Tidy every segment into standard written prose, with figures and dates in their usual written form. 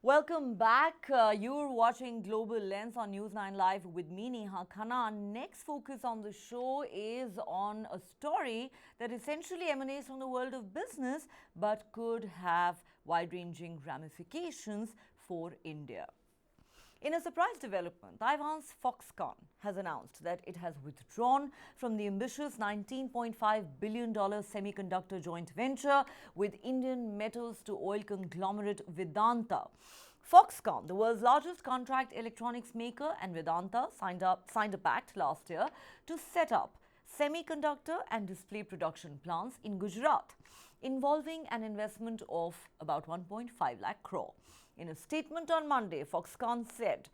Welcome back. You're watching Global Lens on News9 Live with me, Neha Khanna. Next focus on the show is on a story that essentially emanates from the world of business but could have wide-ranging ramifications for India. In a surprise development, Taiwan's Foxconn has announced that it has withdrawn from the ambitious $19.5 billion semiconductor joint venture with Indian metals to oil conglomerate Vedanta. Foxconn, the world's largest contract electronics maker, and Vedanta signed a pact last year to set up semiconductor and display production plants in Gujarat, involving an investment of about 1.5 lakh crore. In a statement on Monday, Foxconn said,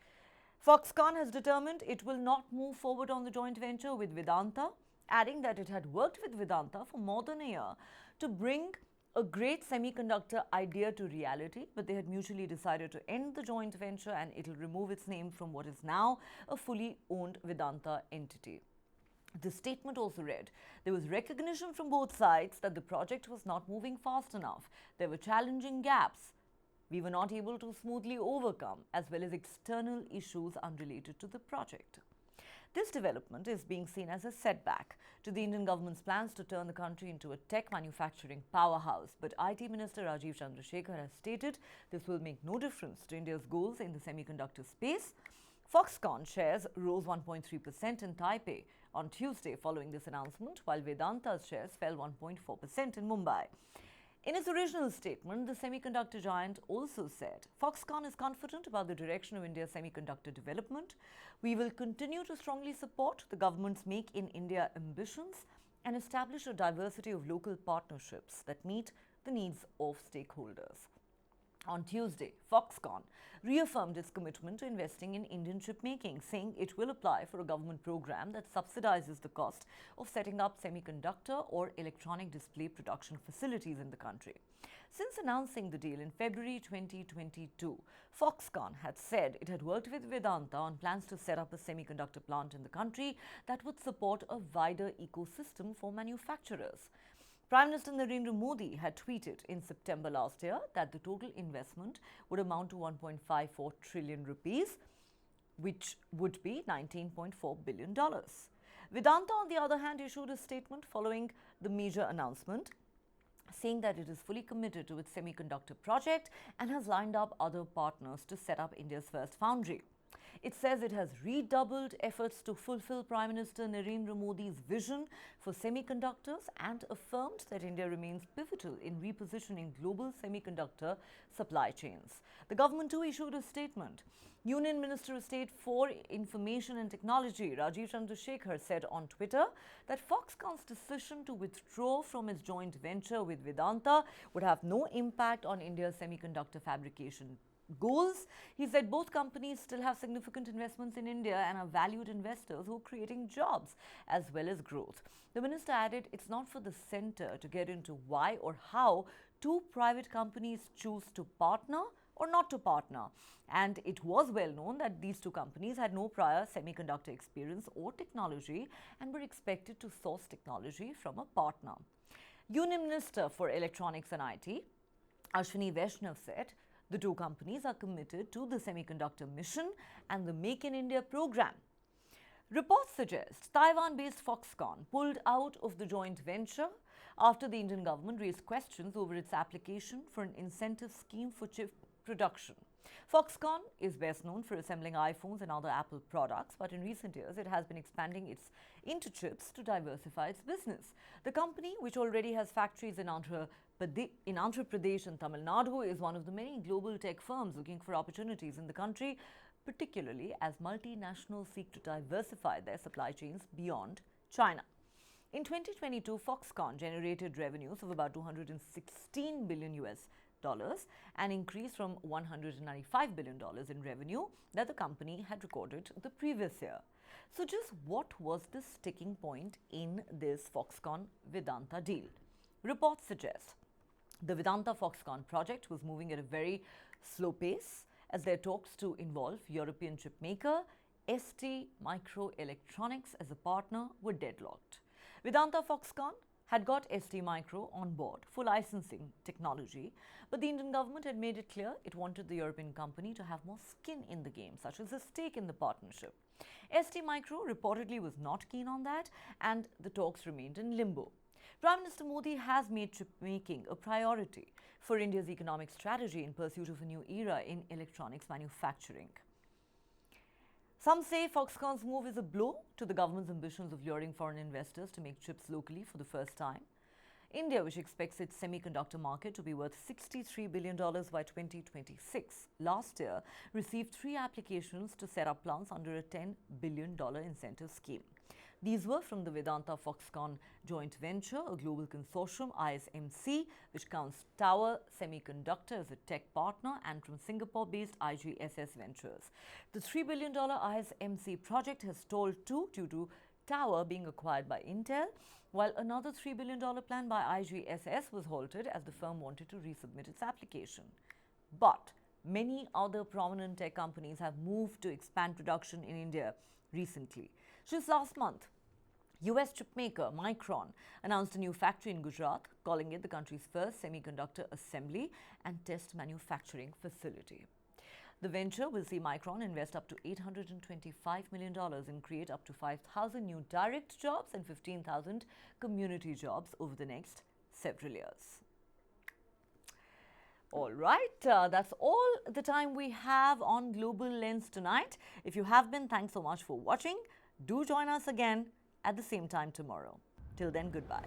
Foxconn has determined it will not move forward on the joint venture with Vedanta, adding that it had worked with Vedanta for more than a year to bring a great semiconductor idea to reality, but they had mutually decided to end the joint venture and it will remove its name from what is now a fully owned Vedanta entity. The statement also read, there was recognition from both sides that the project was not moving fast enough. There were challenging gaps we were not able to smoothly overcome, as well as external issues unrelated to the project. This development is being seen as a setback to the Indian government's plans to turn the country into a tech manufacturing powerhouse. But IT Minister Rajiv Chandrasekhar has stated this will make no difference to India's goals in the semiconductor space. Foxconn shares rose 1.3% in Taipei on Tuesday following this announcement, while Vedanta's shares fell 1.4% in Mumbai. In its original statement, the semiconductor giant also said, Foxconn is confident about the direction of India's semiconductor development. We will continue to strongly support the government's Make in India ambitions and establish a diversity of local partnerships that meet the needs of stakeholders. On Tuesday, Foxconn reaffirmed its commitment to investing in Indian chipmaking, saying it will apply for a government program that subsidizes the cost of setting up semiconductor or electronic display production facilities in the country. Since announcing the deal in February 2022, Foxconn had said it had worked with Vedanta on plans to set up a semiconductor plant in the country that would support a wider ecosystem for manufacturers. Prime Minister Narendra Modi had tweeted in September last year that the total investment would amount to 1.54 trillion rupees, which would be $19.4 billion. Vedanta, on the other hand, issued a statement following the major announcement, saying that it is fully committed to its semiconductor project and has lined up other partners to set up India's first foundry. It says it has redoubled efforts to fulfill Prime Minister Narendra Modi's vision for semiconductors and affirmed that India remains pivotal in repositioning global semiconductor supply chains. The government too issued a statement. Union Minister of State for Information and Technology Rajiv Chandrasekhar said on Twitter that Foxconn's decision to withdraw from its joint venture with Vedanta would have no impact on India's semiconductor fabrication goals. He said both companies still have significant investments in India and are valued investors who are creating jobs as well as growth. The minister added it's not for the centre to get into why or how two private companies choose to partner or not to partner. And it was well known that these two companies had no prior semiconductor experience or technology and were expected to source technology from a partner. Union Minister for Electronics and IT, Ashwini Vaishnav, said the two companies are committed to the semiconductor mission and the Make in India program. Reports suggest Taiwan-based Foxconn pulled out of the joint venture after the Indian government raised questions over its application for an incentive scheme for chip production. Foxconn is best known for assembling iPhones and other Apple products, but in recent years it has been expanding into chips to diversify its business. The company, which already has factories in Andhra Pradesh and Tamil Nadu, is one of the many global tech firms looking for opportunities in the country, particularly as multinationals seek to diversify their supply chains beyond China. In 2022, Foxconn generated revenues of about $216 billion, an increase from $195 billion in revenue that the company had recorded the previous year. So just what was the sticking point in this Foxconn-Vedanta deal? Reports suggest the Vedanta-Foxconn project was moving at a very slow pace as their talks to involve European chip maker ST Microelectronics as a partner were deadlocked. Vedanta Foxconn had got ST Micro on board for licensing technology, but the Indian government had made it clear it wanted the European company to have more skin in the game, such as a stake in the partnership. ST Micro reportedly was not keen on that, and the talks remained in limbo. Prime Minister Modi has made chipmaking a priority for India's economic strategy in pursuit of a new era in electronics manufacturing. Some say Foxconn's move is a blow to the government's ambitions of luring foreign investors to make chips locally for the first time. India, which expects its semiconductor market to be worth $63 billion by 2026, last year received 3 applications to set up plants under a $10 billion incentive scheme. These were from the Vedanta Foxconn joint venture, a global consortium, ISMC, which counts Tower Semiconductor as a tech partner, and from Singapore-based IGSS Ventures. The $3 billion ISMC project has stalled too due to Tower being acquired by Intel, while another $3 billion plan by IGSS was halted as the firm wanted to resubmit its application. But many other prominent tech companies have moved to expand production in India recently. Just last month, US chipmaker Micron announced a new factory in Gujarat, calling it the country's first semiconductor assembly and test manufacturing facility. The venture will see Micron invest up to $825 million and create up to 5,000 new direct jobs and 15,000 community jobs over the next several years. All right, that's all the time we have on Global Lens tonight. If you have been, thanks so much for watching. Do join us again at the same time tomorrow. Till then, goodbye.